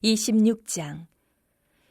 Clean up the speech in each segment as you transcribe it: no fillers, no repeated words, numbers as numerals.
26장.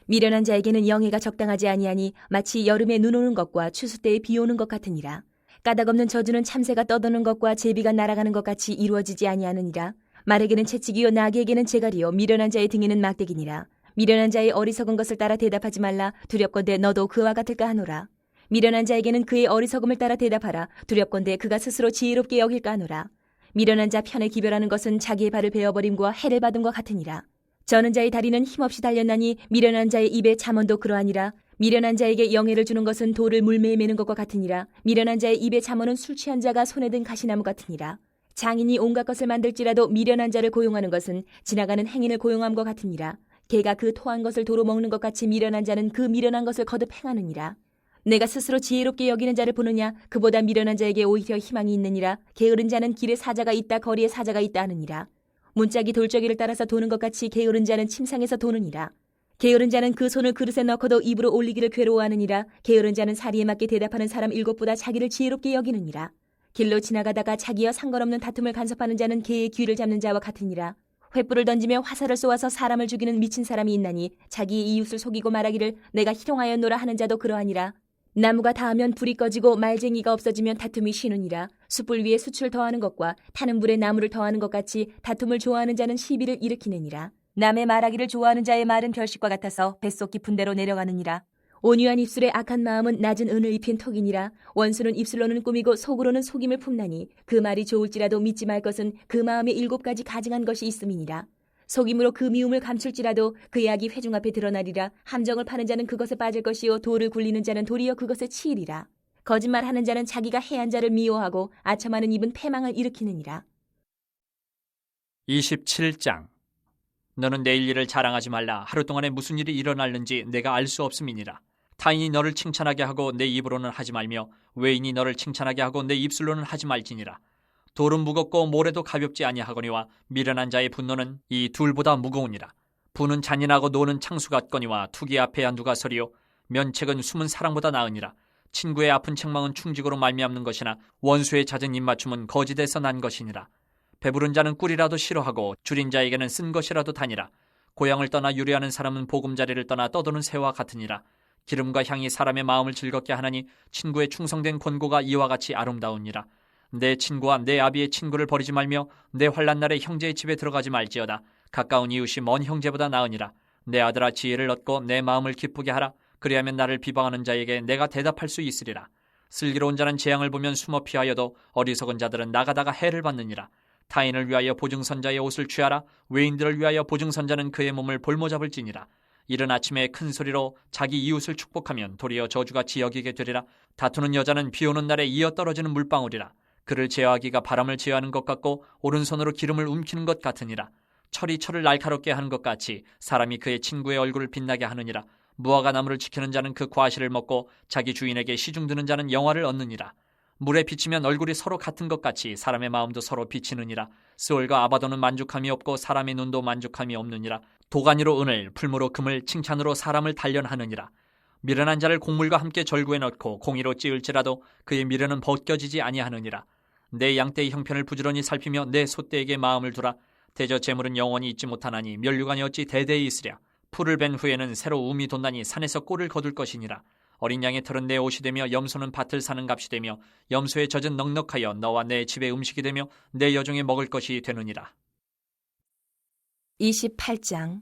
미련한 자에게는 영예가 적당하지 아니하니 마치 여름에 눈 오는 것과 추수 때에 비 오는 것 같으니라. 까닭없는 저주는 참새가 떠도는 것과 제비가 날아가는 것 같이 이루어지지 아니하느니라. 말에게는 채찍이요 나귀에게는 재갈이요 미련한 자의 등에는 막대기니라. 미련한 자의 어리석은 것을 따라 대답하지 말라. 두렵건대 너도 그와 같을까 하노라. 미련한 자에게는 그의 어리석음을 따라 대답하라. 두렵건대 그가 스스로 지혜롭게 여길까 하노라. 미련한 자 편에 기별하는 것은 자기의 발을 베어버림과 해를 받음과 같으니라. 저는 자의 다리는 힘없이 달렸나니 미련한 자의 입에 잠언도 그러하니라. 미련한 자에게 영예를 주는 것은 돌을 물매에 매는 것과 같으니라. 미련한 자의 입에 잠언은 술 취한 자가 손에 든 가시나무 같으니라. 장인이 온갖 것을 만들지라도 미련한 자를 고용하는 것은 지나가는 행인을 고용함과 같으니라. 개가 그 토한 것을 도로 먹는 것 같이 미련한 자는 그 미련한 것을 거듭 행하느니라. 내가 스스로 지혜롭게 여기는 자를 보느냐? 그보다 미련한 자에게 오히려 희망이 있느니라. 게으른 자는 길에 사자가 있다 거리에 사자가 있다 하느니라. 문짝이 돌저기를 따라서 도는 것 같이 게으른 자는 침상에서 도느니라. 게으른 자는 그 손을 그릇에 넣고도 입으로 올리기를 괴로워하느니라. 게으른 자는 사리에 맞게 대답하는 사람 7보다 자기를 지혜롭게 여기느니라. 길로 지나가다가 자기와 상관없는 다툼을 간섭하는 자는 개의 귀를 잡는 자와 같으니라. 횃불을 던지며 화살을 쏘아서 사람을 죽이는 미친 사람이 있나니 자기의 이웃을 속이고 말하기를 내가 희롱하였노라 하는 자도 그러하니라. 나무가 닿으면 불이 꺼지고 말쟁이가 없어지면 다툼이 쉬느니라. 숯불 위에 숯을 더하는 것과 타는 불에 나무를 더하는 것 같이 다툼을 좋아하는 자는 시비를 일으키느니라. 남의 말하기를 좋아하는 자의 말은 별식과 같아서 뱃속 깊은 데로 내려가느니라. 온유한 입술에 악한 마음은 낮은 은을 입힌 톡이니라. 원수는 입술로는 꾸미고 속으로는 속임을 품나니 그 말이 좋을지라도 믿지 말 것은 그 마음에 7가지 가증한 것이 있음이니라. 속임으로 그 미움을 감출지라도 그의 악이 회중 앞에 드러나리라. 함정을 파는 자는 그것에 빠질 것이요 돌을 굴리는 자는 도리어 그것에 치이리라. 거짓말하는 자는 자기가 해한 자를 미워하고 아첨하는 입은 패망을 일으키느니라. 27장. 너는 내일 일을 자랑하지 말라. 하루 동안에 무슨 일이 일어날는지 내가 알 수 없음이니라. 타인이 너를 칭찬하게 하고 내 입으로는 하지 말며 외인이 너를 칭찬하게 하고 내 입술로는 하지 말지니라. 돌은 무겁고 모래도 가볍지 아니하거니와 미련한 자의 분노는 이 둘보다 무거우니라. 부는 잔인하고 노는 창수 같거니와 투기 앞에야 누가 서리요. 면책은 숨은 사랑보다 나으니라. 친구의 아픈 책망은 충직으로 말미암는 것이나 원수의 잦은 입맞춤은 거짓에서 난 것이니라. 배부른 자는 꿀이라도 싫어하고 줄인 자에게는 쓴 것이라도 다니라. 고향을 떠나 유래하는 사람은 보금자리를 떠나 떠도는 새와 같으니라. 기름과 향이 사람의 마음을 즐겁게 하나니 친구의 충성된 권고가 이와 같이 아름다우니라. 내 친구와 내 아비의 친구를 버리지 말며 내 환난 날에 형제의 집에 들어가지 말지어다. 가까운 이웃이 먼 형제보다 나으니라. 내 아들아 지혜를 얻고 내 마음을 기쁘게 하라. 그리하면 나를 비방하는 자에게 내가 대답할 수 있으리라. 슬기로운 자는 재앙을 보면 숨어 피하여도 어리석은 자들은 나가다가 해를 받느니라. 타인을 위하여 보증선자의 옷을 취하라. 외인들을 위하여 보증선자는 그의 몸을 볼모잡을지니라. 이른 아침에 큰 소리로 자기 이웃을 축복하면 도리어 저주같이 여기게 되리라. 다투는 여자는 비 오는 날에 이어 떨어지는 물방울이라. 그를 제어하기가 바람을 제어하는 것 같고 오른손으로 기름을 움키는 것 같으니라. 철이 철을 날카롭게 하는 것 같이 사람이 그의 친구의 얼굴을 빛나게 하느니라. 무화과 나무를 지키는 자는 그 과실을 먹고 자기 주인에게 시중드는 자는 영화를 얻느니라. 물에 비치면 얼굴이 서로 같은 것 같이 사람의 마음도 서로 비치느니라. 스올과 아바도는 만족함이 없고 사람의 눈도 만족함이 없느니라. 도가니로 은을, 풀무로 금을, 칭찬으로 사람을 단련하느니라. 미련한 자를 곡물과 함께 절구에 넣고 공의로 찌을지라도 그의 미련은 벗겨지지 아니하느니라. 내 양떼의 형편을 부지런히 살피며 내 소떼에게 마음을 두라. 대저 재물은 영원히 있지 못하나니 면류관이 어찌 대대히 있으랴. 풀을 벤 후에는 새로 움이 돋나니 산에서 꼴을 거둘 것이니라. 어린 양의 털은 내 옷이 되며 염소는 밭을 사는 값이 되며 염소의 젖은 넉넉하여 너와 내 집의 음식이 되며 내 여종의 먹을 것이 되느니라. 28장.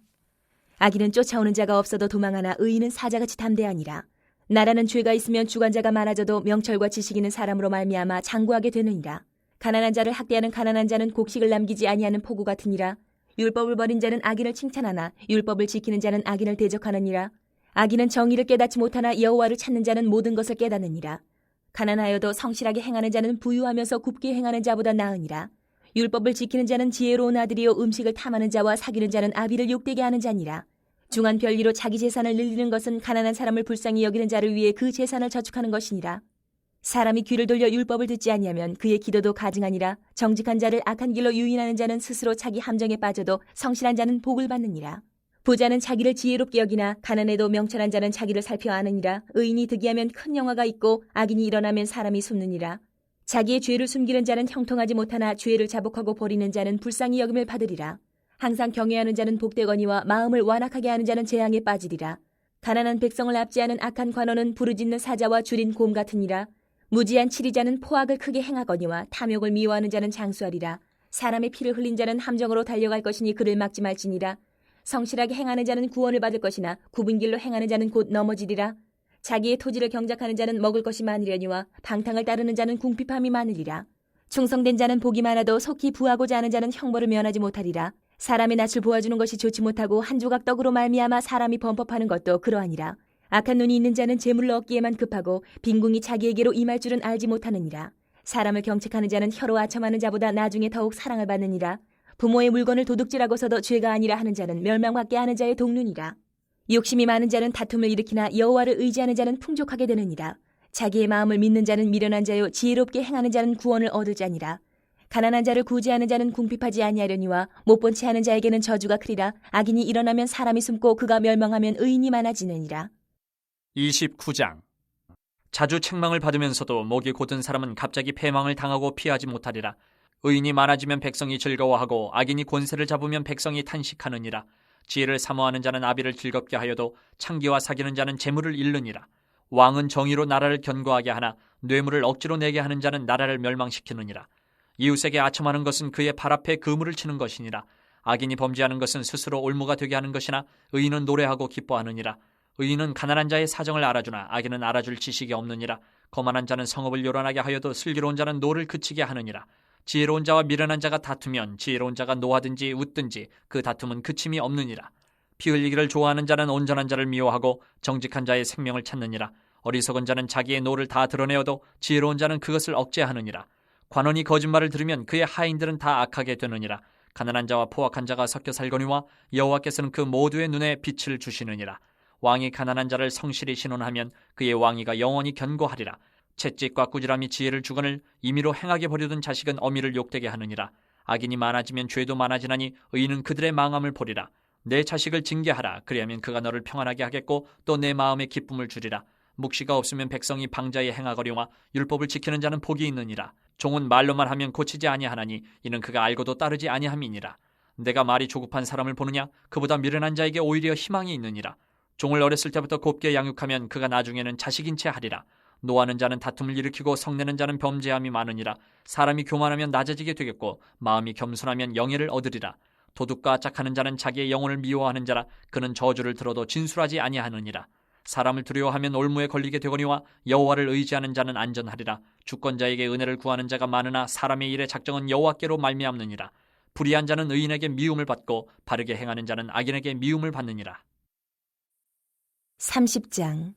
악인은 쫓아오는 자가 없어도 도망하나 의인은 사자같이 담대하니라. 나라는 죄가 있으면 주관자가 많아져도 명철과 지식 있는 사람으로 말미암아 장구하게 되느니라. 가난한 자를 학대하는 가난한 자는 곡식을 남기지 아니하는 포구 같으니라. 율법을 버린 자는 악인을 칭찬하나 율법을 지키는 자는 악인을 대적하느니라. 악인은 정의를 깨닫지 못하나 여호와를 찾는 자는 모든 것을 깨닫느니라. 가난하여도 성실하게 행하는 자는 부유하면서 굽게 행하는 자보다 나으니라. 율법을 지키는 자는 지혜로운 아들이요 음식을 탐하는 자와 사귀는 자는 아비를 욕되게 하는 자니라. 중한 별리로 자기 재산을 늘리는 것은 가난한 사람을 불쌍히 여기는 자를 위해 그 재산을 저축하는 것이니라. 사람이 귀를 돌려 율법을 듣지 아니하면 그의 기도도 가증하니라. 정직한 자를 악한 길로 유인하는 자는 스스로 자기 함정에 빠져도 성실한 자는 복을 받느니라. 부자는 자기를 지혜롭게 여기나 가난해도 명철한 자는 자기를 살펴 아느니라. 의인이 득이하면 큰 영화가 있고 악인이 일어나면 사람이 숨느니라. 자기의 죄를 숨기는 자는 형통하지 못하나 죄를 자복하고 버리는 자는 불쌍히 여김을 받으리라. 항상 경외하는 자는 복되거니와 마음을 완악하게 하는 자는 재앙에 빠지리라. 가난한 백성을 압제하는 악한 관원은 부르짖는 사자와 줄인 곰 같으니라. 무지한 치리자는 포악을 크게 행하거니와 탐욕을 미워하는 자는 장수하리라. 사람의 피를 흘린 자는 함정으로 달려갈 것이니 그를 막지 말지니라. 성실하게 행하는 자는 구원을 받을 것이나 굽은 길로 행하는 자는 곧 넘어지리라. 자기의 토지를 경작하는 자는 먹을 것이 많으려니와 방탕을 따르는 자는 궁핍함이 많으리라. 충성된 자는 복이 많아도 속히 부하고자 하는 자는 형벌을 면하지 못하리라. 사람의 낯을 보아주는 것이 좋지 못하고 한 조각 떡으로 말미암아 사람이 범법하는 것도 그러하니라. 악한 눈이 있는 자는 재물을 얻기에만 급하고 빈궁이 자기에게로 임할 줄은 알지 못하느니라. 사람을 경책하는 자는 혀로 아첨하는 자보다 나중에 더욱 사랑을 받느니라. 부모의 물건을 도둑질하고서도 죄가 아니라 하는 자는 멸망받게 하는 자의 동륜이라. 욕심이 많은 자는 다툼을 일으키나 여호와를 의지하는 자는 풍족하게 되느니라. 자기의 마음을 믿는 자는 미련한 자요 지혜롭게 행하는 자는 구원을 얻을 자니라. 가난한 자를 구제하는 자는 궁핍하지 아니하려니와 못본 채 하는 자에게는 저주가 크리라. 악인이 일어나면 사람이 숨고 그가 멸망하면 의인이 많아지느니라. 29장. 자주 책망을 받으면서도 목이 곧은 사람은 갑자기 패망을 당하고 피하지 못하리라. 의인이 많아지면 백성이 즐거워하고 악인이 권세를 잡으면 백성이 탄식하느니라. 지혜를 사모하는 자는 아비를 즐겁게 하여도 창기와 사귀는 자는 재물을 잃느니라. 왕은 정의로 나라를 견고하게 하나 뇌물을 억지로 내게 하는 자는 나라를 멸망시키느니라. 이웃에게 아첨하는 것은 그의 발 앞에 그물을 치는 것이니라. 악인이 범죄하는 것은 스스로 올무가 되게 하는 것이나 의인은 노래하고 기뻐하느니라. 의인은 가난한 자의 사정을 알아주나 악인은 알아줄 지식이 없느니라. 거만한 자는 성읍을 요란하게 하여도 슬기로운 자는 노를 그치게 하느니라. 지혜로운 자와 미련한 자가 다투면 지혜로운 자가 노하든지 웃든지 그 다툼은 그침이 없느니라. 피 흘리기를 좋아하는 자는 온전한 자를 미워하고 정직한 자의 생명을 찾느니라. 어리석은 자는 자기의 노를 다 드러내어도 지혜로운 자는 그것을 억제하느니라. 관원이 거짓말을 들으면 그의 하인들은 다 악하게 되느니라. 가난한 자와 포악한 자가 섞여 살거니와 여호와께서는 그 모두의 눈에 빛을 주시느니라. 왕이 가난한 자를 성실히 신원하면 그의 왕위가 영원히 견고하리라. 채찍과 꾸지람이 지혜를 주거늘 임의로 행하게 버려둔 자식은 어미를 욕되게 하느니라. 악인이 많아지면 죄도 많아지나니 의인은 그들의 망함을 보리라. 내 자식을 징계하라. 그리하면 그가 너를 평안하게 하겠고 또 내 마음에 기쁨을 주리라. 묵시가 없으면 백성이 방자에 행하거니와 율법을 지키는 자는 복이 있느니라. 종은 말로만 하면 고치지 아니하나니 이는 그가 알고도 따르지 아니함이니라. 내가 말이 조급한 사람을 보느냐? 그보다 미련한 자에게 오히려 희망이 있느니라. 종을 어렸을 때부터 곱게 양육하면 그가 나중에는 자식인 채 하리라. 노하는 자는 다툼을 일으키고 성내는 자는 범죄함이 많으니라. 사람이 교만하면 낮아지게 되겠고 마음이 겸손하면 영예를 얻으리라. 도둑과 짝하는 자는 자기의 영혼을 미워하는 자라. 그는 저주를 들어도 진술하지 아니하느니라. 사람을 두려워하면 올무에 걸리게 되거니와 여호와를 의지하는 자는 안전하리라. 주권자에게 은혜를 구하는 자가 많으나 사람의 일의 작정은 여호와께로 말미암느니라. 불의한 자는 의인에게 미움을 받고 바르게 행하는 자는 악인에게 미움을 받느니라. 30장.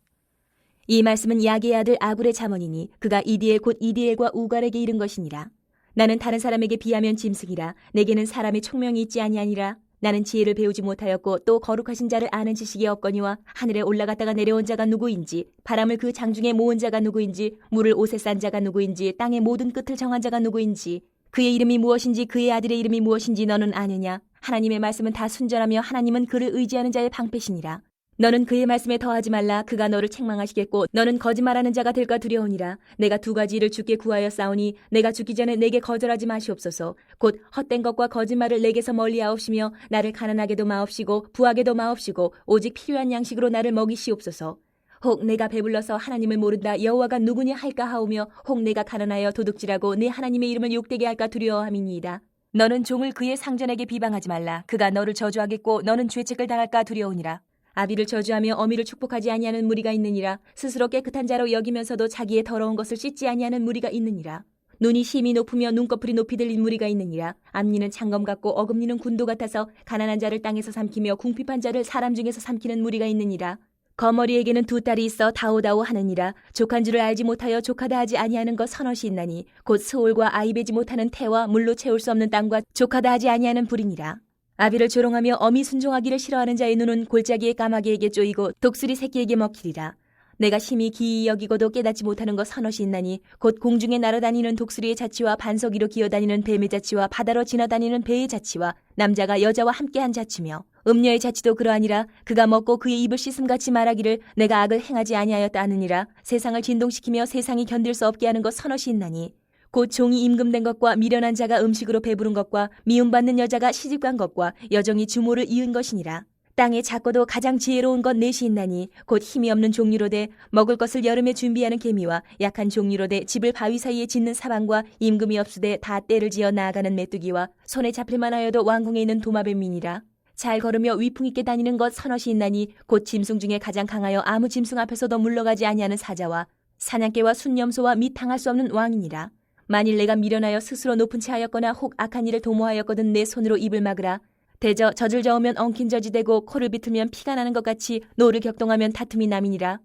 이 말씀은 야게의 아들 아굴의 잠언이니 그가 이디엘 곧 이디엘과 우갈에게 이른 것이니라. 나는 다른 사람에게 비하면 짐승이라. 내게는 사람의 총명이 있지 아니하니라. 나는 지혜를 배우지 못하였고 또 거룩하신 자를 아는 지식이 없거니와 하늘에 올라갔다가 내려온 자가 누구인지 바람을 그 장중에 모은 자가 누구인지 물을 옷에 싼 자가 누구인지 땅의 모든 끝을 정한 자가 누구인지 그의 이름이 무엇인지 그의 아들의 이름이 무엇인지 너는 아느냐? 하나님의 말씀은 다 순전하며 하나님은 그를 의지하는 자의 방패시니라. 너는 그의 말씀에 더하지 말라. 그가 너를 책망하시겠고 너는 거짓말하는 자가 될까 두려우니라. 내가 두 가지 일을 주께 구하여 싸우니 내가 죽기 전에 내게 거절하지 마시옵소서. 곧 헛된 것과 거짓말을 내게서 멀리하옵시며 나를 가난하게도 마옵시고 부하게도 마옵시고 오직 필요한 양식으로 나를 먹이시옵소서. 혹 내가 배불러서 하나님을 모른다 여호와가 누구냐 할까 하오며 혹 내가 가난하여 도둑질하고 내 하나님의 이름을 욕되게 할까 두려워함이니이다. 너는 종을 그의 상전에게 비방하지 말라. 그가 너를 저주하겠고 너는 죄책을 당할까 두려우니라. 아비를 저주하며 어미를 축복하지 아니하는 무리가 있느니라. 스스로 깨끗한 자로 여기면서도 자기의 더러운 것을 씻지 아니하는 무리가 있느니라. 눈이 심히 높으며 눈꺼풀이 높이 들린 무리가 있느니라. 앞니는 창검 같고 어금니는 군도 같아서 가난한 자를 땅에서 삼키며 궁핍한 자를 사람 중에서 삼키는 무리가 있느니라. 거머리에게는 두 딸이 있어 다오다오 하느니라. 족한 줄을 알지 못하여 족하다 하지 아니하는 것 서너시 있나니 곧 스올과 아이 베지 못하는 태와 물로 채울 수 없는 땅과 족하다 하지 아니하는 불이니라. 아비를 조롱하며 어미 순종하기를 싫어하는 자의 눈은 골짜기의 까마귀에게 쪼이고 독수리 새끼에게 먹히리라. 내가 심히 기이 여기고도 깨닫지 못하는 것 서너시 있나니 곧 공중에 날아다니는 독수리의 자치와 반석 위로 기어다니는 뱀의 자치와 바다로 지나다니는 배의 자치와 남자가 여자와 함께한 자치며 음녀의 자치도 그러하니라. 그가 먹고 그의 입을 씻음같이 말하기를 내가 악을 행하지 아니하였다 하느니라. 세상을 진동시키며 세상이 견딜 수 없게 하는 것 서너시 있나니 곧 종이 임금된 것과 미련한 자가 음식으로 배부른 것과 미움받는 여자가 시집간 것과 여종이 주모를 이은 것이니라. 땅에 작고도 가장 지혜로운 것 넷이 있나니 곧 힘이 없는 종류로되 먹을 것을 여름에 준비하는 개미와 약한 종류로되 집을 바위 사이에 짓는 사방과 임금이 없으되 다 때를 지어 나아가는 메뚜기와 손에 잡힐만 하여도 왕궁에 있는 도마뱀이니라. 잘 걸으며 위풍 있게 다니는 것 서넛이 있나니 곧 짐승 중에 가장 강하여 아무 짐승 앞에서도 물러가지 아니하는 사자와 사냥개와 순념소와 및 당할 수 없는 왕이니라. 만일 내가 미련하여 스스로 높은 채 하였거나 혹 악한 일을 도모하였거든 내 손으로 입을 막으라. 대저 젖을 저으면 엉킨 젖이 되고 코를 비틀면 피가 나는 것 같이 노를 격동하면 다툼이 남이니라.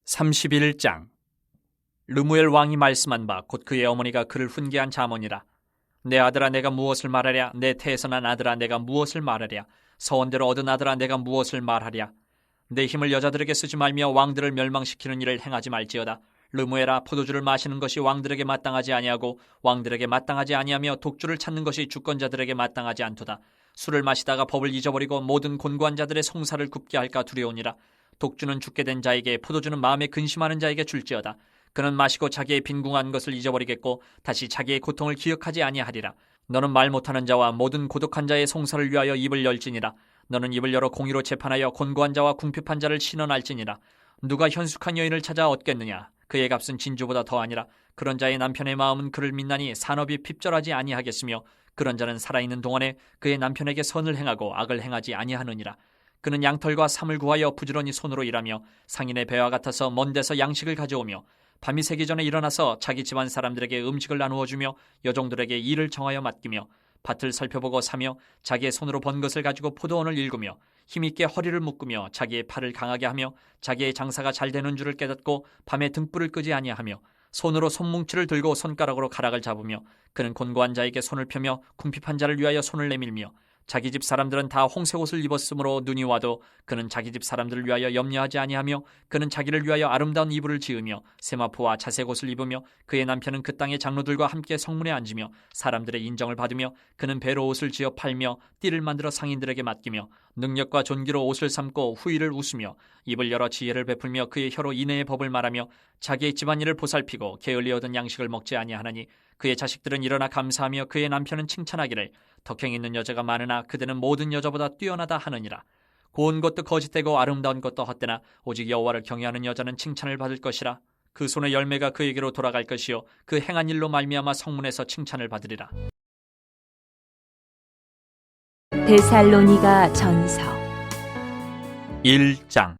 31장. 르무엘 왕이 말씀한 바 곧 그의 어머니가 그를 훈계한 자문이라. 내 아들아 내가 무엇을 말하랴? 내 태에서 난 아들아 내가 무엇을 말하랴? 서원대로 얻은 아들아 내가 무엇을 말하랴? 내 힘을 여자들에게 쓰지 말며 왕들을 멸망시키는 일을 행하지 말지어다. 르무엘아, 포도주를 마시는 것이 왕들에게 마땅하지 아니하고 왕들에게 마땅하지 아니하며 독주를 찾는 것이 주권자들에게 마땅하지 않도다. 술을 마시다가 법을 잊어버리고 모든 곤고한 자들의 송사를 굽게 할까 두려우니라. 독주는 죽게 된 자에게, 포도주는 마음에 근심하는 자에게 줄지어다. 그는 마시고 자기의 빈궁한 것을 잊어버리겠고 다시 자기의 고통을 기억하지 아니하리라. 너는 말 못하는 자와 모든 고독한 자의 송사를 위하여 입을 열지니라. 너는 입을 열어 공의로 재판하여 곤고한 자와 궁핍한 자를 신원할지니라. 누가 현숙한 여인을 찾아 얻겠느냐? 그의 값은 진주보다 더하니라. 그런 자의 남편의 마음은 그를 믿나니 산업이 핍절하지 아니하겠으며 그런 자는 살아있는 동안에 그의 남편에게 선을 행하고 악을 행하지 아니하느니라. 그는 양털과 삼을 구하여 부지런히 손으로 일하며 상인의 배와 같아서 먼 데서 양식을 가져오며 밤이 새기 전에 일어나서 자기 집안 사람들에게 음식을 나누어 주며 여종들에게 일을 정하여 맡기며 밭을 살펴보고 사며 자기의 손으로 번 것을 가지고 포도원을 일구며 힘있게 허리를 묶으며 자기의 팔을 강하게 하며 자기의 장사가 잘 되는 줄을 깨닫고 밤에 등불을 끄지 아니하며 손으로 손뭉치를 들고 손가락으로 가락을 잡으며 그는 곤고한 자에게 손을 펴며 궁핍한 자를 위하여 손을 내밀며 자기 집 사람들은 다 홍색 옷을 입었으므로 눈이 와도 그는 자기 집 사람들을 위하여 염려하지 아니하며 그는 자기를 위하여 아름다운 이불을 지으며 세마포와 자색 옷을 입으며 그의 남편은 그 땅의 장로들과 함께 성문에 앉으며 사람들의 인정을 받으며 그는 배로 옷을 지어 팔며 띠를 만들어 상인들에게 맡기며 능력과 존귀로 옷을 삼고 후일을 웃으며 입을 열어 지혜를 베풀며 그의 혀로 인애의 법을 말하며 자기의 집안일을 보살피고 게을리 얻은 양식을 먹지 아니하나니 그의 자식들은 일어나 감사하며 그의 남편은 칭찬하기를 덕행 있는 여자가 많으나 그대는 모든 여자보다 뛰어나다 하느니라. 고운 것도 거짓되고 아름다운 것도 헛되나 오직 여호와를 경외하는 여자는 칭찬을 받을 것이라. 그 손의 열매가 그에게로 돌아갈 것이요 그 행한 일로 말미암아 성문에서 칭찬을 받으리라. 데살로니가 전서 1장.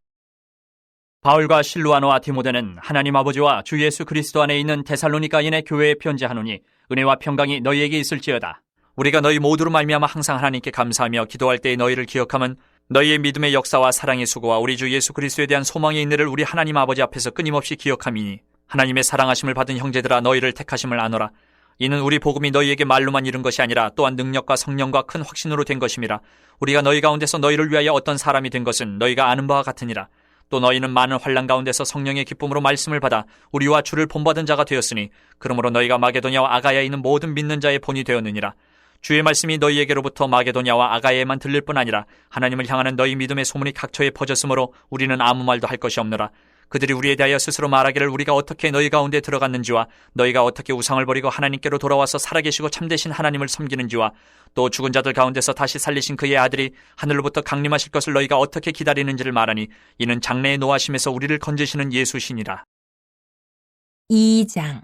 바울과 실루아노와 디모데는 하나님 아버지와 주 예수 그리스도 안에 있는 데살로니가인의 교회에 편지하노니 은혜와 평강이 너희에게 있을지어다. 우리가 너희 모두로 말미암아 항상 하나님께 감사하며 기도할 때에 너희를 기억함은 너희의 믿음의 역사와 사랑의 수고와 우리 주 예수 그리스도에 대한 소망의 인내를 우리 하나님 아버지 앞에서 끊임없이 기억함이니 하나님의 사랑하심을 받은 형제들아 너희를 택하심을 아노라. 이는 우리 복음이 너희에게 말로만 이른 것이 아니라 또한 능력과 성령과 큰 확신으로 된 것임이라. 우리가 너희 가운데서 너희를 위하여 어떤 사람이 된 것은 너희가 아는 바와 같으니라. 또 너희는 많은 환난 가운데서 성령의 기쁨으로 말씀을 받아 우리와 주를 본받은 자가 되었으니 그러므로 너희가 마게도냐와 아가야에 있는 모든 믿는 자의 본이 되었느니라. 주의 말씀이 너희에게로부터 마게도냐와 아가야에만 들릴 뿐 아니라 하나님을 향하는 너희 믿음의 소문이 각처에 퍼졌으므로 우리는 아무 말도 할 것이 없노라. 그들이 우리에 대하여 스스로 말하기를 우리가 어떻게 너희 가운데 들어갔는지와 너희가 어떻게 우상을 버리고 하나님께로 돌아와서 살아계시고 참되신 하나님을 섬기는지와 또 죽은 자들 가운데서 다시 살리신 그의 아들이 하늘로부터 강림하실 것을 너희가 어떻게 기다리는지를 말하니 이는 장래의 노하심에서 우리를 건지시는 예수시니라. 2장.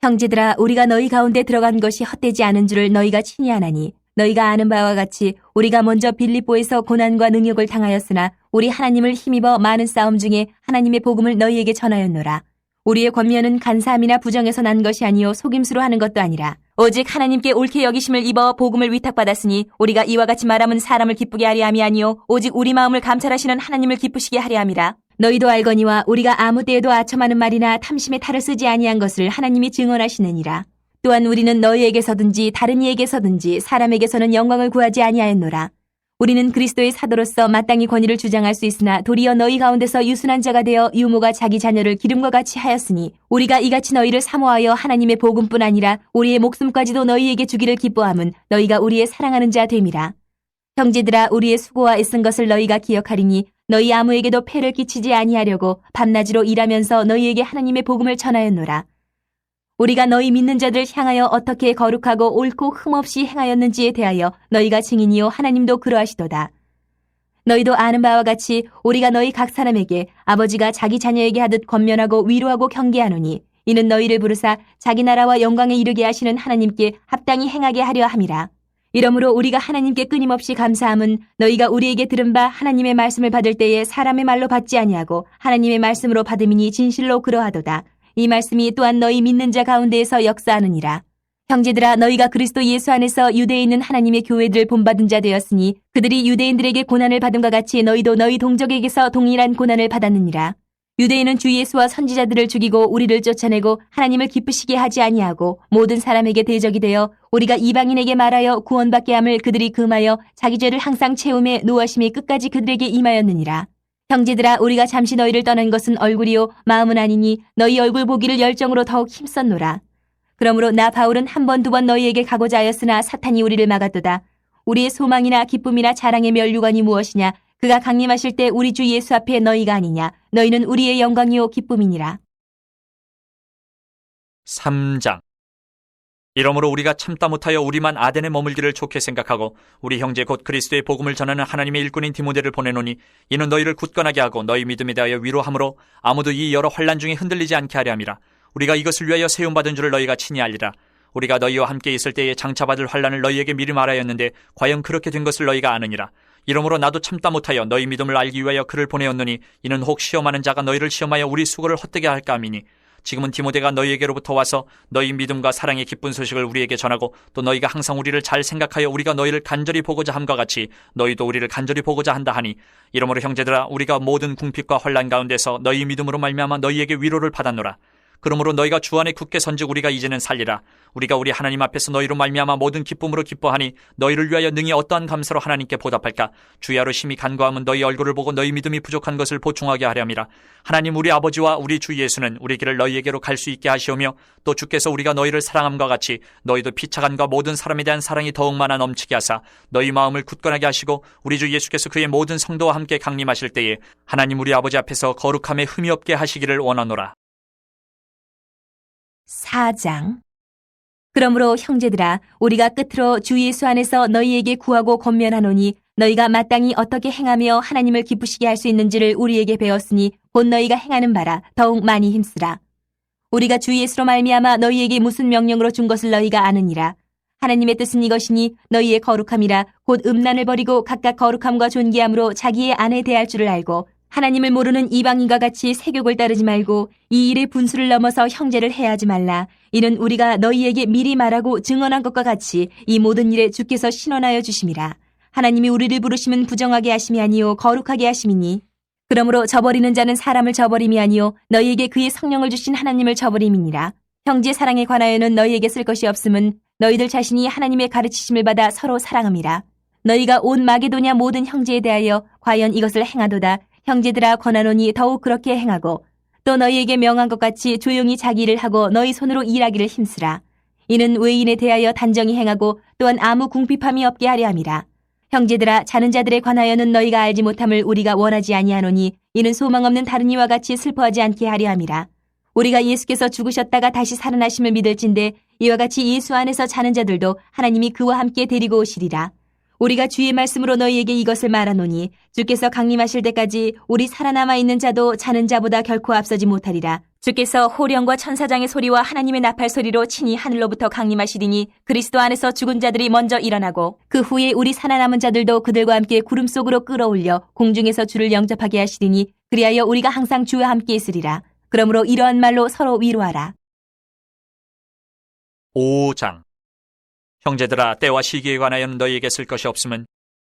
형제들아, 우리가 너희 가운데 들어간 것이 헛되지 않은 줄을 너희가 친히 아나니 너희가 아는 바와 같이 우리가 먼저 빌립보에서 고난과 능욕을 당하였으나 우리 하나님을 힘입어 많은 싸움 중에 하나님의 복음을 너희에게 전하였노라. 우리의 권면은 간사함이나 부정에서 난 것이 아니요 속임수로 하는 것도 아니라 오직 하나님께 옳게 여기심을 입어 복음을 위탁받았으니 우리가 이와 같이 말함은 사람을 기쁘게 하려 함이 아니요 오직 우리 마음을 감찰하시는 하나님을 기쁘시게 하려 함이라. 너희도 알거니와 우리가 아무 때에도 아첨하는 말이나 탐심의 탈을 쓰지 아니한 것을 하나님이 증언하시느니라. 또한 우리는 너희에게서든지 다른 이에게서든지 사람에게서는 영광을 구하지 아니하였노라. 우리는 그리스도의 사도로서 마땅히 권위를 주장할 수 있으나 도리어 너희 가운데서 유순한 자가 되어 유모가 자기 자녀를 기름과 같이 하였으니 우리가 이같이 너희를 사모하여 하나님의 복음뿐 아니라 우리의 목숨까지도 너희에게 주기를 기뻐함은 너희가 우리의 사랑하는 자 됨이라. 형제들아, 우리의 수고와 애쓴 것을 너희가 기억하리니 너희 아무에게도 폐를 끼치지 아니하려고 밤낮으로 일하면서 너희에게 하나님의 복음을 전하였노라. 우리가 너희 믿는 자들 향하여 어떻게 거룩하고 옳고 흠없이 행하였는지에 대하여 너희가 증인이요 하나님도 그러하시도다. 너희도 아는 바와 같이 우리가 너희 각 사람에게 아버지가 자기 자녀에게 하듯 권면하고 위로하고 경계하노니 이는 너희를 부르사 자기 나라와 영광에 이르게 하시는 하나님께 합당히 행하게 하려 함이라. 이러므로 우리가 하나님께 끊임없이 감사함은 너희가 우리에게 들은 바 하나님의 말씀을 받을 때에 사람의 말로 받지 아니하고 하나님의 말씀으로 받음이니 진실로 그러하도다. 이 말씀이 또한 너희 믿는 자 가운데에서 역사하느니라. 형제들아, 너희가 그리스도 예수 안에서 유대에 있는 하나님의 교회들을 본받은 자 되었으니 그들이 유대인들에게 고난을 받음과 같이 너희도 너희 동족에게서 동일한 고난을 받았느니라. 유대인은 주 예수와 선지자들을 죽이고 우리를 쫓아내고 하나님을 기쁘시게 하지 아니하고 모든 사람에게 대적이 되어 우리가 이방인에게 말하여 구원받게 함을 그들이 금하여 자기 죄를 항상 채움에 노하심이 끝까지 그들에게 임하였느니라. 형제들아, 우리가 잠시 너희를 떠난 것은 얼굴이요 마음은 아니니 너희 얼굴 보기를 열정으로 더욱 힘썼노라. 그러므로 나 바울은 한 번 두 번 너희에게 가고자 하였으나 사탄이 우리를 막았도다. 우리의 소망이나 기쁨이나 자랑의 멸류관이 무엇이냐? 그가 강림하실 때 우리 주 예수 앞에 너희가 아니냐? 너희는 우리의 영광이요 기쁨이니라. 3장. 이러므로 우리가 참다 못하여 우리만 아덴에 머물기를 좋게 생각하고 우리 형제 곧 그리스도의 복음을 전하는 하나님의 일꾼인 디모데를 보내노니 이는 너희를 굳건하게 하고 너희 믿음에 대하여 위로함으로 아무도 이 여러 환난 중에 흔들리지 않게 하려 함이라. 우리가 이것을 위하여 세움받은 줄을 너희가 친히 알리라. 우리가 너희와 함께 있을 때에 장차 받을 환난을 너희에게 미리 말하였는데 과연 그렇게 된 것을 너희가 아느니라. 이러므로 나도 참다 못하여 너희 믿음을 알기 위하여 그를 보내었노니 이는 혹 시험하는 자가 너희를 시험하여 우리 수고를 헛되게 할까 함이니 지금은 디모데가 너희에게로부터 와서 너희 믿음과 사랑의 기쁜 소식을 우리에게 전하고 또 너희가 항상 우리를 잘 생각하여 우리가 너희를 간절히 보고자 함과 같이 너희도 우리를 간절히 보고자 한다 하니 이러므로 형제들아, 우리가 모든 궁핍과 환난 가운데서 너희 믿음으로 말미암아 너희에게 위로를 받았노라. 그러므로 너희가 주 안에 굳게 선즉 우리가 이제는 살리라. 우리가 우리 하나님 앞에서 너희로 말미암아 모든 기쁨으로 기뻐하니 너희를 위하여 능히 어떠한 감사로 하나님께 보답할까? 주야로 심히 간구함은 너희 얼굴을 보고 너희 믿음이 부족한 것을 보충하게 하려 함이라. 하나님 우리 아버지와 우리 주 예수는 우리 길을 너희에게로 갈 수 있게 하시오며 또 주께서 우리가 너희를 사랑함과 같이 너희도 피차간과 모든 사람에 대한 사랑이 더욱 많아 넘치게 하사 너희 마음을 굳건하게 하시고 우리 주 예수께서 그의 모든 성도와 함께 강림하실 때에 하나님 우리 아버지 앞에서 거룩함에 흠이 없게 하시기를 원하노라. 4장. 그러므로 형제들아, 우리가 끝으로 주 예수 안에서 너희에게 구하고 권면하노니 너희가 마땅히 어떻게 행하며 하나님을 기쁘시게 할 수 있는지를 우리에게 배웠으니 곧 너희가 행하는 바라 더욱 많이 힘쓰라. 우리가 주 예수로 말미암아 너희에게 무슨 명령으로 준 것을 너희가 아느니라. 하나님의 뜻은 이것이니 너희의 거룩함이라 곧 음란을 버리고 각각 거룩함과 존귀함으로 자기의 아내 대할 줄을 알고 하나님을 모르는 이방인과 같이 세욕을 따르지 말고 이 일의 분수를 넘어서 형제를 해하지 말라. 이는 우리가 너희에게 미리 말하고 증언한 것과 같이 이 모든 일에 주께서 신원하여 주심이라. 하나님이 우리를 부르심은 부정하게 하심이 아니요 거룩하게 하심이니 그러므로 저버리는 자는 사람을 저버림이 아니요 너희에게 그의 성령을 주신 하나님을 저버림이니라. 형제 사랑에 관하여는 너희에게 쓸 것이 없음은 너희들 자신이 하나님의 가르치심을 받아 서로 사랑함이라. 너희가 온 마게도냐 모든 형제에 대하여 과연 이것을 행하도다. 형제들아, 권하노니 더욱 그렇게 행하고 또 너희에게 명한 것 같이 조용히 자기 일을 하고 너희 손으로 일하기를 힘쓰라. 이는 외인에 대하여 단정히 행하고 또한 아무 궁핍함이 없게 하려 함이라. 형제들아, 자는 자들에 관하여는 너희가 알지 못함을 우리가 원하지 아니하노니 이는 소망 없는 다른 이와 같이 슬퍼하지 않게 하려 함이라. 우리가 예수께서 죽으셨다가 다시 살아나심을 믿을진대 이와 같이 예수 안에서 자는 자들도 하나님이 그와 함께 데리고 오시리라. 우리가 주의 말씀으로 너희에게 이것을 말하노니 주께서 강림하실 때까지 우리 살아남아 있는 자도 자는 자보다 결코 앞서지 못하리라. 주께서 호령과 천사장의 소리와 하나님의 나팔 소리로 친히 하늘로부터 강림하시리니 그리스도 안에서 죽은 자들이 먼저 일어나고 그 후에 우리 살아남은 자들도 그들과 함께 구름 속으로 끌어올려 공중에서 주를 영접하게 하시리니 그리하여 우리가 항상 주와 함께 있으리라. 그러므로 이러한 말로 서로 위로하라. 5장. 형제들아, 때와 시기에 관하여는 너희에게 쓸 것이 없음은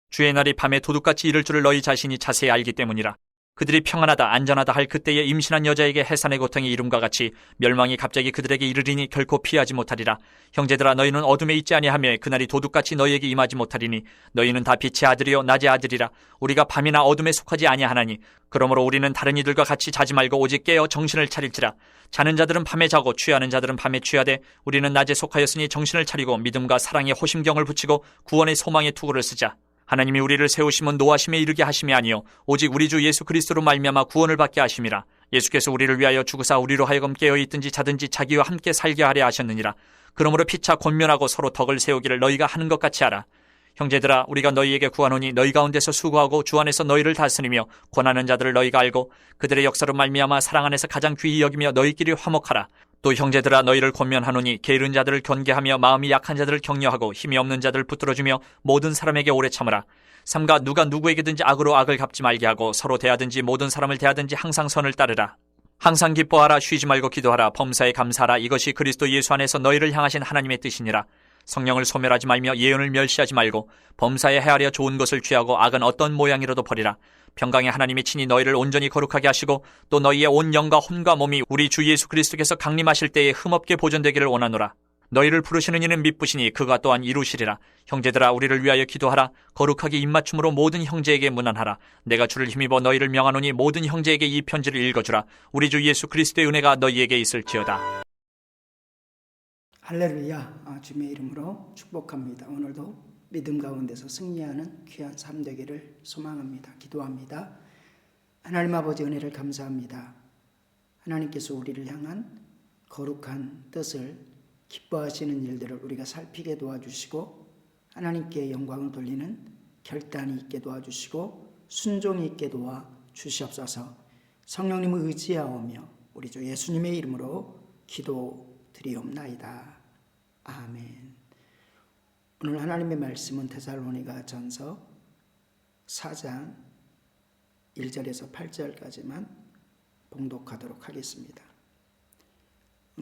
주의 날이 밤에 도둑같이 이를 줄을 너희 자신이 자세히 알기 때문이라. 그들이 평안하다 안전하다 할 그때에 임신한 여자에게 해산의 고통이 이름과 같이 멸망이 갑자기 그들에게 이르리니 결코 피하지 못하리라. 형제들아, 너희는 어둠에 있지 아니하며 그날이 도둑같이 너희에게 임하지 못하리니 너희는 다 빛의 아들이요 낮의 아들이라. 우리가 밤이나 어둠에 속하지 아니하나니 그러므로 우리는 다른 이들과 같이 자지 말고 오직 깨어 정신을 차릴지라. 자는 자들은 밤에 자고 취하는 자들은 밤에 취하되 우리는 낮에 속하였으니 정신을 차리고 믿음과 사랑의 호심경을 붙이고 구원의 소망의 투구를 쓰자. 하나님이 우리를 세우심은 노하심에 이르게 하심이 아니요 오직 우리 주 예수 그리스도로 말미암아 구원을 받게 하심이라. 예수께서 우리를 위하여 죽으사 우리로 하여금 깨어 있든지 자든지 자기와 함께 살게 하려 하셨느니라. 그러므로 피차 권면하고 서로 덕을 세우기를 너희가 하는 것 같이 하라. 형제들아, 우리가 너희에게 구하노니 너희 가운데서 수고하고 주 안에서 너희를 다스리며 권하는 자들을 너희가 알고 그들의 역사로 말미암아 사랑 안에서 가장 귀히 여기며 너희끼리 화목하라. 또 형제들아, 너희를 권면하노니 게으른 자들을 견개하며 마음이 약한 자들을 격려하고 힘이 없는 자들을 붙들어주며 모든 사람에게 오래 참으라. 삼가 누가 누구에게든지 악으로 악을 갚지 말게 하고 서로 대하든지 모든 사람을 대하든지 항상 선을 따르라. 항상 기뻐하라. 쉬지 말고 기도하라. 범사에 감사하라. 이것이 그리스도 예수 안에서 너희를 향하신 하나님의 뜻이니라. 성령을 소멸하지 말며 예언을 멸시하지 말고 범사에 헤아려 좋은 것을 취하고 악은 어떤 모양이라도 버리라. 평강의 하나님이 친히 너희를 온전히 거룩하게 하시고 또 너희의 온 영과 혼과 몸이 우리 주 예수 그리스도께서 강림하실 때에 흠없게 보존되기를 원하노라. 너희를 부르시는 이는 미쁘시니 그가 또한 이루시리라. 형제들아, 우리를 위하여 기도하라. 거룩하게 입맞춤으로 모든 형제에게 문안하라. 내가 주를 힘입어 너희를 명하노니 모든 형제에게 이 편지를 읽어주라. 우리 주 예수 그리스도의 은혜가 너희에게 있을지어다. 할렐루야. 주님의 이름으로 축복합니다. 오늘도 믿음 가운데서 승리하는 귀한 삶 되기를 소망합니다. 기도합니다. 하나님 아버지, 은혜를 감사합니다. 하나님께서 우리를 향한 거룩한 뜻을 기뻐하시는 일들을 우리가 살피게 도와주시고 하나님께 영광을 돌리는 결단이 있게 도와주시고 순종이 있게 도와주시옵소서. 성령님을 의지하오며 우리 주 예수님의 이름으로 기도드리옵나이다. 아멘. 오늘 하나님의 말씀은 데살로니가 전서 4장 1절에서 8절까지만 봉독하도록 하겠습니다.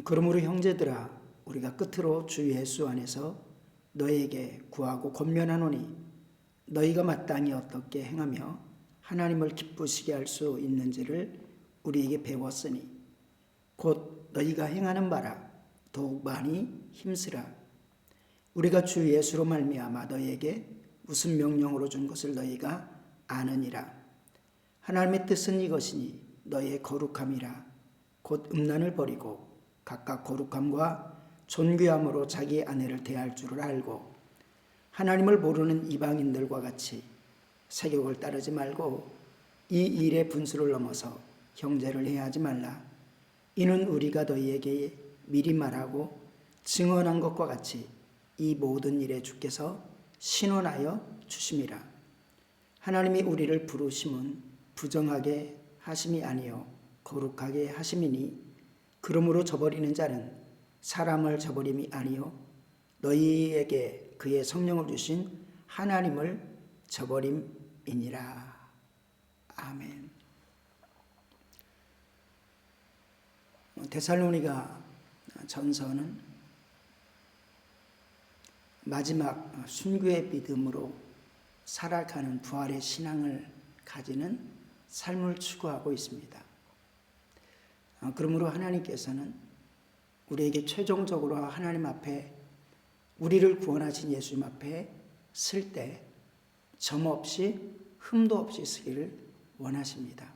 그러므로 형제들아, 우리가 끝으로 주 예수 안에서 너희에게 구하고 권면하노니 너희가 마땅히 어떻게 행하며 하나님을 기쁘시게 할 수 있는지를 우리에게 배웠으니 곧 너희가 행하는 바라 더욱 많이 힘쓰라. 우리가 주 예수로 말미암아 너희에게 무슨 명령으로 준 것을 너희가 아느니라. 하나님의 뜻은 이것이니 너희의 거룩함이라. 곧 음란을 버리고 각각 거룩함과 존귀함으로 자기 아내를 대할 줄을 알고 하나님을 모르는 이방인들과 같이 세욕을 따르지 말고 이 일의 분수를 넘어서 형제를 해하지 말라. 이는 우리가 너희에게 미리 말하고 증언한 것과 같이 이 모든 일에 주께서 신원하여 주심이라. 하나님이 우리를 부르심은 부정하게 하심이 아니요 거룩하게 하심이니 그러므로 저버리는 자는 사람을 저버림이 아니요 너희에게 그의 성령을 주신 하나님을 저버림이니라. 아멘. 데살로니가 전서는 마지막 순교의 믿음으로 살아가는 부활의 신앙을 가지는 삶을 추구하고 있습니다. 그러므로 하나님께서는 우리에게 최종적으로 하나님 앞에 우리를 구원하신 예수님 앞에 쓸 때 점 없이 흠도 없이 쓰기를 원하십니다.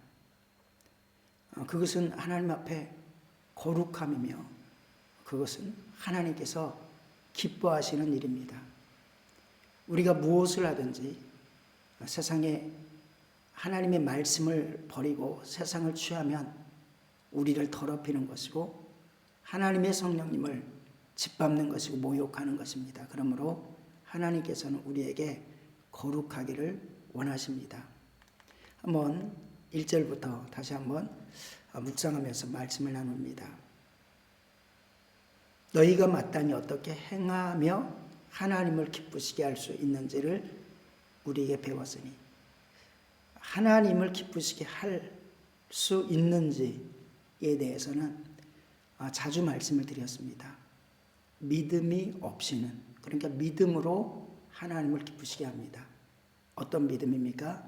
그것은 하나님 앞에 거룩함이며 그것은 하나님께서 기뻐하시는 일입니다. 우리가 무엇을 하든지 세상에 하나님의 말씀을 버리고 세상을 취하면 우리를 더럽히는 것이고 하나님의 성령님을 짓밟는 것이고 모욕하는 것입니다. 그러므로 하나님께서는 우리에게 거룩하기를 원하십니다. 한번 1절부터 다시 한번 묵상하면서 말씀을 나눕니다. 너희가 마땅히 어떻게 행하며 하나님을 기쁘시게 할 수 있는지를 우리에게 배웠으니 하나님을 기쁘시게 할 수 있는지에 대해서는 자주 말씀을 드렸습니다. 믿음이 없이는, 그러니까 믿음으로 하나님을 기쁘시게 합니다. 어떤 믿음입니까?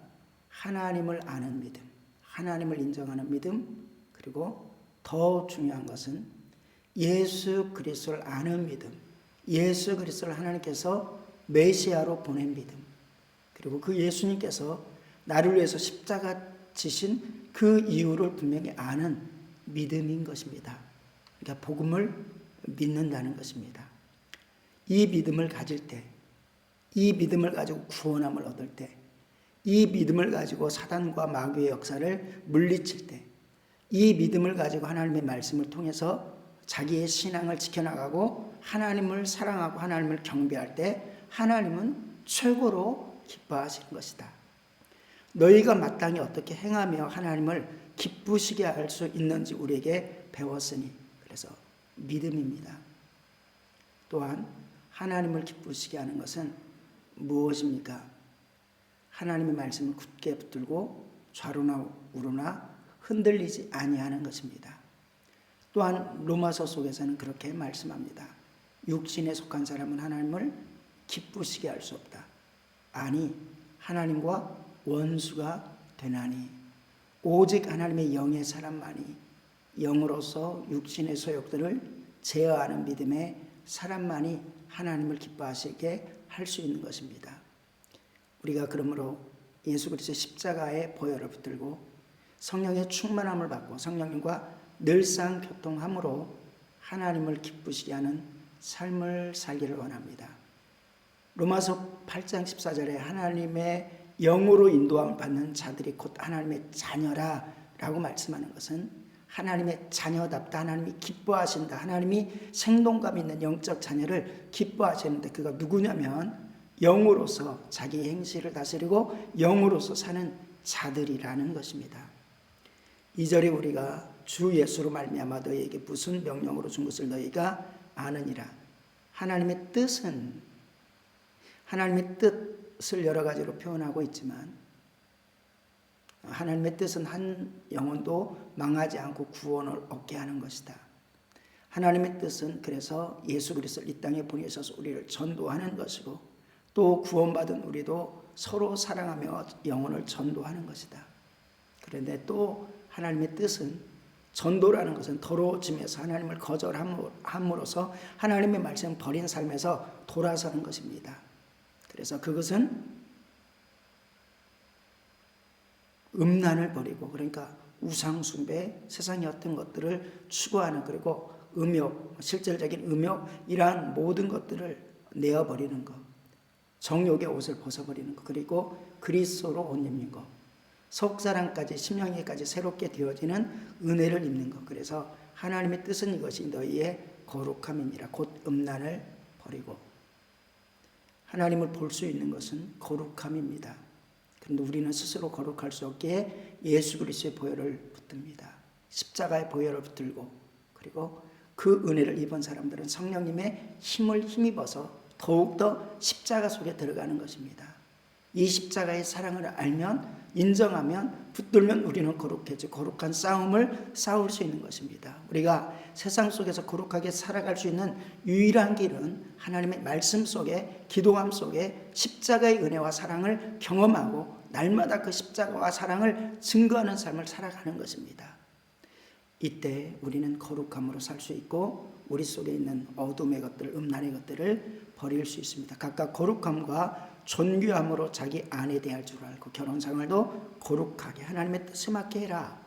하나님을 아는 믿음, 하나님을 인정하는 믿음, 그리고 더 중요한 것은 예수 그리스도를 아는 믿음, 예수 그리스도를 하나님께서 메시아로 보낸 믿음, 그리고 그 예수님께서 나를 위해서 십자가 지신 그 이유를 분명히 아는 믿음인 것입니다. 그러니까 복음을 믿는다는 것입니다. 이 믿음을 가질 때, 이 믿음을 가지고 구원함을 얻을 때, 이 믿음을 가지고 사단과 마귀의 역사를 물리칠 때, 이 믿음을 가지고 하나님의 말씀을 통해서 자기의 신앙을 지켜나가고 하나님을 사랑하고 하나님을 경배할 때 하나님은 최고로 기뻐하시는 것이다. 너희가 마땅히 어떻게 행하며 하나님을 기쁘시게 할 수 있는지 우리에게 배웠으니, 그래서 믿음입니다. 또한 하나님을 기쁘시게 하는 것은 무엇입니까? 하나님의 말씀을 굳게 붙들고 좌로나 우로나 흔들리지 아니하는 것입니다. 또한 로마서 속에서는 그렇게 말씀합니다. 육신에 속한 사람은 하나님을 기쁘시게 할 수 없다. 아니 하나님과 원수가 되나니 오직 하나님의 영의 사람만이, 영으로서 육신의 소욕들을 제어하는 믿음의 사람만이 하나님을 기뻐하시게 할 수 있는 것입니다. 우리가 그러므로 예수 그리스도의 십자가의 보혈을 붙들고 성령의 충만함을 받고 성령님과 늘상 교통함으로 하나님을 기쁘시게 하는 삶을 살기를 원합니다. 로마서 8장 14절에 하나님의 영으로 인도함을 받는 자들이 곧 하나님의 자녀라 라고 말씀하는 것은 하나님의 자녀답다, 하나님이 기뻐하신다, 하나님이 생동감 있는 영적 자녀를 기뻐하시는데 그가 누구냐면 영으로서 자기 행실을 다스리고 영으로서 사는 자들이라는 것입니다. 2절에 우리가 주 예수로 말미암아 너희에게 무슨 명령으로 준 것을 너희가 아느니라. 하나님의 뜻은, 하나님의 뜻을 여러 가지로 표현하고 있지만 하나님의 뜻은 한 영혼도 망하지 않고 구원을 얻게 하는 것이다. 하나님의 뜻은 그래서 예수 그리스도를 이 땅에 보내셔서 우리를 전도하는 것이고 또 구원받은 우리도 서로 사랑하며 영혼을 전도하는 것이다. 그런데 또 하나님의 뜻은 전도라는 것은 더러워짐에서 하나님을 거절함으로써 하나님의 말씀을 버린 삶에서 돌아서는 것입니다. 그래서 그것은 음란을 버리고, 그러니까 우상숭배, 세상의 어떤 것들을 추구하는, 그리고 음욕, 실질적인 음욕, 이러한 모든 것들을 내어버리는 것, 정욕의 옷을 벗어버리는 것, 그리고 그리스도로 옷 입는 것, 속사람까지 심령에까지 새롭게 되어지는 은혜를 입는 것. 그래서 하나님의 뜻은 이것이 너희의 거룩함이니라. 곧 음란을 버리고, 하나님을 볼 수 있는 것은 거룩함입니다. 그런데 우리는 스스로 거룩할 수 없기에 예수 그리스도의 보혈을 붙듭니다. 십자가의 보혈을 붙들고, 그리고 그 은혜를 입은 사람들은 성령님의 힘을 힘입어서 더욱더 십자가 속에 들어가는 것입니다. 이 십자가의 사랑을 알면, 인정하면, 붙들면 우리는 거룩해지고 거룩한 싸움을 싸울 수 있는 것입니다. 우리가 세상 속에서 거룩하게 살아갈 수 있는 유일한 길은 하나님의 말씀 속에, 기도함 속에 십자가의 은혜와 사랑을 경험하고 날마다 그 십자가와 사랑을 증거하는 삶을 살아가는 것입니다. 이때 우리는 거룩함으로 살 수 있고 우리 속에 있는 어둠의 것들, 음란의 것들을 버릴 수 있습니다. 각각 거룩함과 존귀함으로 자기 아내 대할 줄 알고 결혼 생활도 거룩하게 하나님의 뜻에 맞게 해라.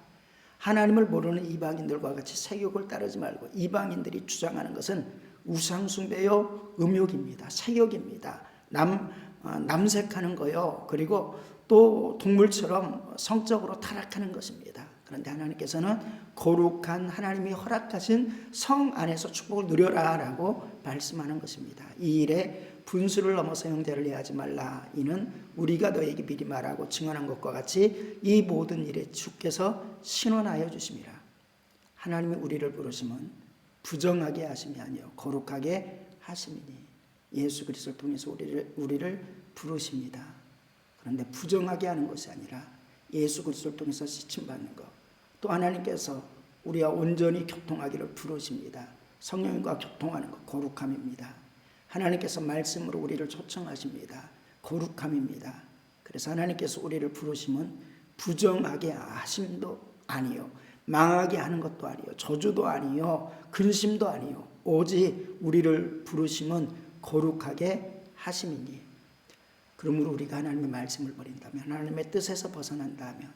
하나님을 모르는 이방인들과 같이 세욕을 따르지 말고, 이방인들이 주장하는 것은 우상숭배요, 음욕입니다. 세욕입니다. 남색하는 거요. 그리고 또 동물처럼 성적으로 타락하는 것입니다. 그런데 하나님께서는 거룩한 하나님이 허락하신 성 안에서 축복을 누려라 라고 말씀하는 것입니다. 이 일에 분수를 넘어서 형제를 해하지 말라. 이는 우리가 너에게 미리 말하고 증언한 것과 같이 이 모든 일에 주께서 신원하여 주심이라. 하나님이 우리를 부르심은 부정하게 하심이 아니요 거룩하게 하심이니. 예수 그리스도를 통해서 우리를 부르십니다. 그런데 부정하게 하는 것이 아니라 예수 그리스도를 통해서 시침받는 것, 또 하나님께서 우리와 온전히 교통하기를 부르십니다. 성령님과 교통하는 것, 거룩함입니다. 하나님께서 말씀으로 우리를 초청하십니다. 거룩함입니다. 그래서 하나님께서 우리를 부르심은 부정하게 하심도 아니요, 망하게 하는 것도 아니요, 저주도 아니요, 근심도 아니요, 오직 우리를 부르심은 거룩하게 하심이니. 그러므로 우리가 하나님의 말씀을 버린다면, 하나님의 뜻에서 벗어난다면,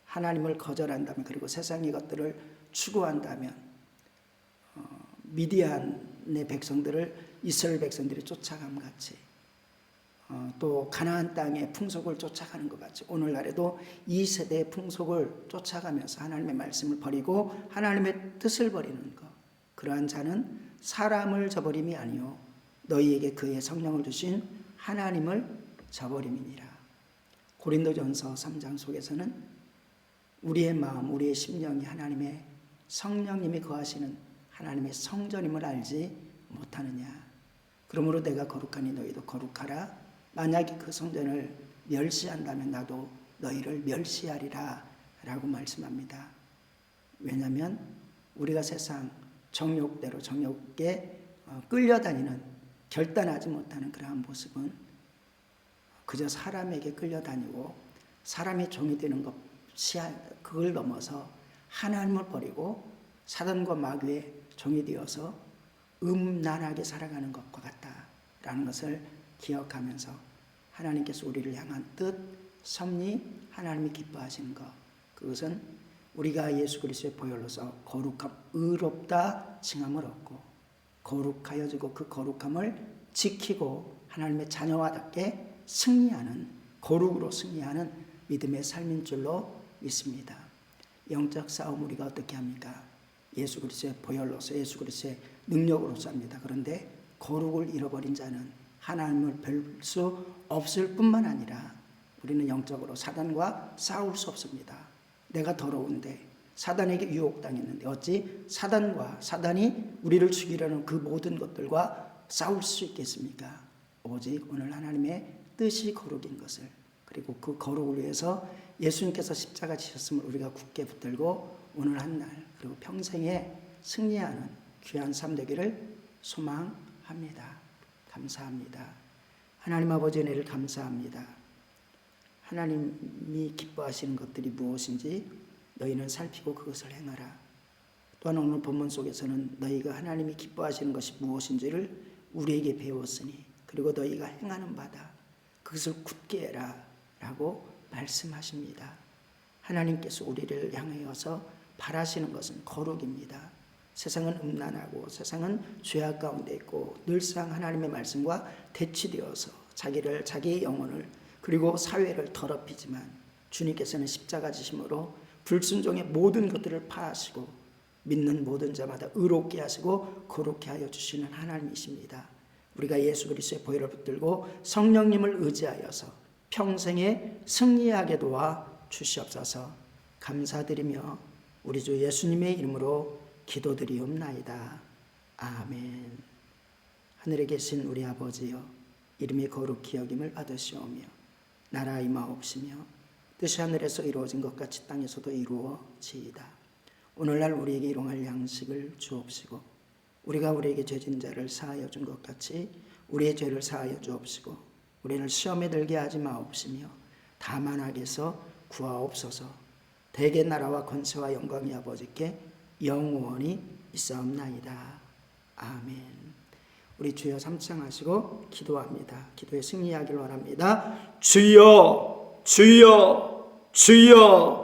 하나님을 거절한다면, 그리고 세상의 것들을 추구한다면, 미디안의 백성들을 이스라엘 백성들이 쫓아감 같이 또 가나안 땅의 풍속을 쫓아가는 것 같이 오늘날에도 이 세대의 풍속을 쫓아가면서 하나님의 말씀을 버리고 하나님의 뜻을 버리는 것, 그러한 자는 사람을 저버림이 아니요 너희에게 그의 성령을 주신 하나님을 저버림이니라. 고린도전서 3장 속에서는 우리의 마음, 우리의 심령이 하나님의 성령님이 거하시는 하나님의 성전임을 알지 못하느냐. 그러므로 내가 거룩하니 너희도 거룩하라. 만약에 그 성전을 멸시한다면 나도 너희를 멸시하리라 라고 말씀합니다. 왜냐하면 우리가 세상 정욕대로 정욕에 끌려다니는, 결단하지 못하는 그러한 모습은 그저 사람에게 끌려다니고 사람의 종이 되는 것, 그걸 넘어서 하나님을 버리고 사단과 마귀의 종이 되어서 음란하게 살아가는 것과 같다라는 것을 기억하면서 하나님께서 우리를 향한 뜻, 섭리, 하나님이 기뻐하시는 것, 그것은 우리가 예수 그리스도의 보혈로서 거룩함, 의롭다 칭함을 얻고 거룩하여지고 그 거룩함을 지키고 하나님의 자녀와답게 승리하는, 거룩으로 승리하는 믿음의 삶인 줄로 믿습니다. 영적 싸움 우리가 어떻게 합니까? 예수 그리스도의 보혈로서, 예수 그리스도의 능력으로서 합니다. 그런데 거룩을 잃어버린 자는 하나님을 뵐 수 없을 뿐만 아니라 우리는 영적으로 사단과 싸울 수 없습니다. 내가 더러운데 사단에게 유혹당했는데 어찌 사단이 우리를 죽이려는 그 모든 것들과 싸울 수 있겠습니까? 오직 오늘 하나님의 뜻이 거룩인 것을, 그리고 그 거룩을 위해서 예수님께서 십자가 지셨음을 우리가 굳게 붙들고 오늘 한 날 그리고 평생에 승리하는 귀한 삶 되기를 소망합니다. 감사합니다. 하나님 아버지 은혜를 감사합니다. 하나님이 기뻐하시는 것들이 무엇인지 너희는 살피고 그것을 행하라. 또한 오늘 본문 속에서는 너희가 하나님이 기뻐하시는 것이 무엇인지를 우리에게 배웠으니 그리고 너희가 행하는 바다 그것을 굳게 해라 라고 말씀하십니다. 하나님께서 우리를 향하여서 바라시는 것은 거룩입니다. 세상은 음란하고 세상은 죄악 가운데 있고 늘상 하나님의 말씀과 대치되어서 자기의 영혼을 그리고 사회를 더럽히지만 주님께서는 십자가 지심으로 불순종의 모든 것들을 파하시고 믿는 모든 자마다 의롭게 하시고 거룩게 하여 주시는 하나님이십니다. 우리가 예수 그리스도의 보혈을 붙들고 성령님을 의지하여서 평생에 승리하게 도와 주시옵소서. 감사드리며 우리 주 예수님의 이름으로 기도드리옵나이다. 아멘. 하늘에 계신 우리 아버지여, 이름이 거룩히 여김을 받으시오며 나라 임하옵시며 뜻이 하늘에서 이루어진 것 같이 땅에서도 이루어지이다. 오늘날 우리에게 일용할 양식을 주옵시고 우리가 우리에게 죄진 자를 사하여 준 것 같이 우리의 죄를 사하여 주옵시고 우리를 시험에 들게 하지 마옵시며 다만 악에서 구하옵소서. 대개 나라와 권세와 영광이 아버지께 영원히 있사옵나이다. 아멘. 우리 주여 삼창하시고 기도합니다. 기도에 승리하기를 원합니다. 주여 주여 주여